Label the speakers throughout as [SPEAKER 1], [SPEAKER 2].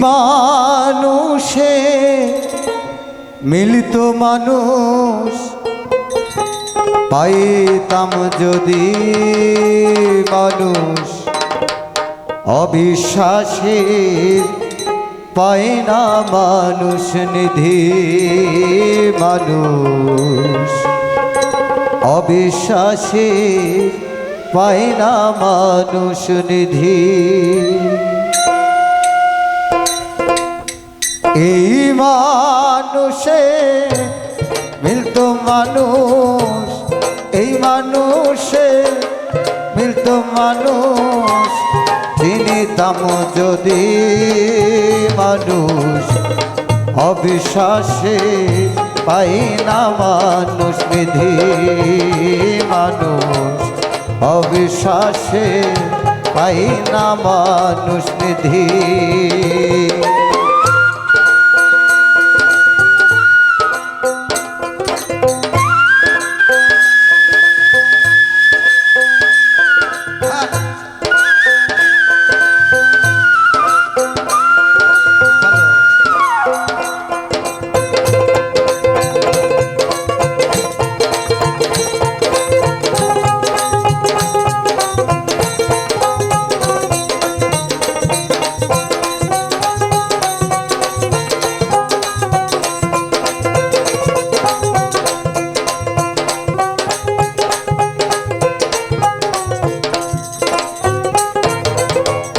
[SPEAKER 1] মানুষে মিলিত মানুষ পাইতাম যদি মানুষ অবিশ্বাসের পায় না মানুষ নিধি মানুষ অবিশ্বাসের পায় না মানুষ নিধি এই মানুষে মিলতো মানুষ এই মানুষে মিলতো মানুষ চিনিতাম যদি মানুষ অবিশ্বাসে পাই না মানুষ নিধি মানুষ অবিশ্বাসে পাই না মানুষ নিধি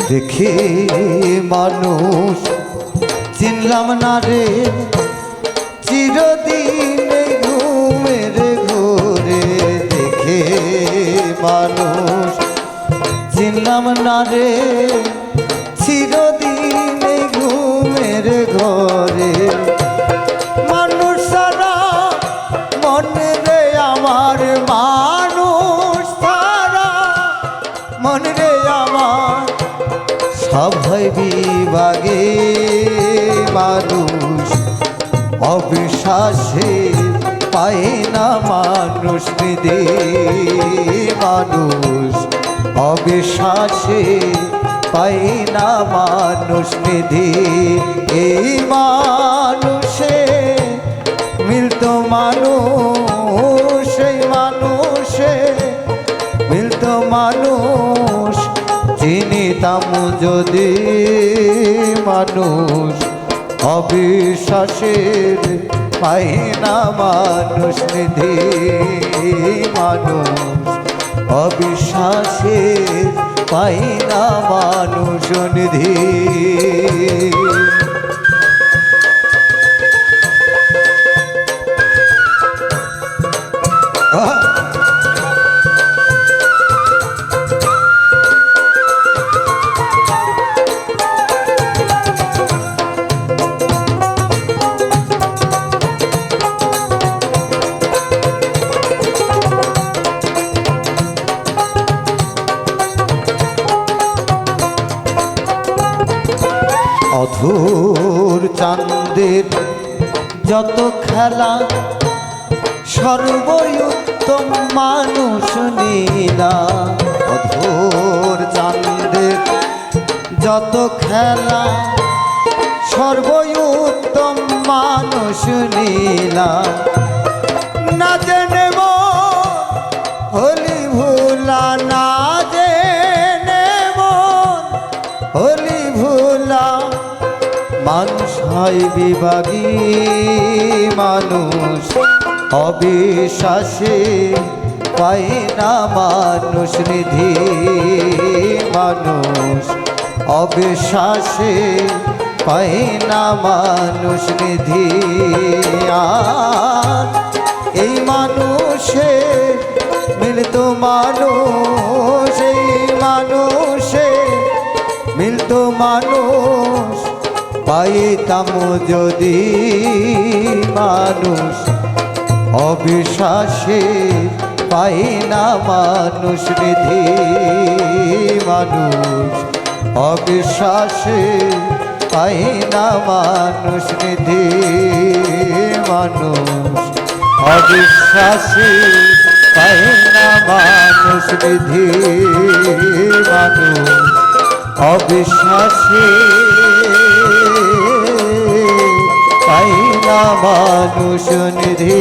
[SPEAKER 1] দেখে মানুষ চিনলাম না রে চিরদিন ঘুমের ঘোরে দেখে মানুষ চিনলাম না রে চিরদিন ঘুমের ঘরে মানুষ সারা মনে রে আমার মানুষ সারা মনে রে আমার সবাই বিভাগে মানুষ অবিশ্বাসে পায় না মানুষ নিধি মানুষ অবিশ্বাসে পায় না মানুষ নিধি এই মানুষে মিলতো মানুষ এই মানুষে মিলতো মানুষ চিনিতাম যদি মানুষ অবিশ্বাসের পাই না মানুষ নিধি মানুষ অবিশ্বাসের পাই না মানুষ নিধি অধুর চাঁদের যত খেলা সর্বোত্তম মানুষ নীলা অধুর চাঁদের যত খেলা সর্বোত্তম মানুষ নীলা না জেনে হলি ভুলা না জেনে হলি ভুলা মানুষ হয় বিভাগী মানুষ অবিশ্বাসে পায় না মানুষ নিধি মানুষ অবিশ্বাসে পায় না মানুষ নিধি এই মানুষে মিলতো মানুষ এই মানুষে মিলতো মানুষ পাইতাম যদি মানুষ অবিশ্বাসে পাই না মানুষ নিধি মানুষ অবিশ্বাসে পাই না মানুষ নিধি মানুষ অবিশ্বাসে পাই না মানুষ নিধি মানুষ অবিশ্বাসে মানুষ নিধি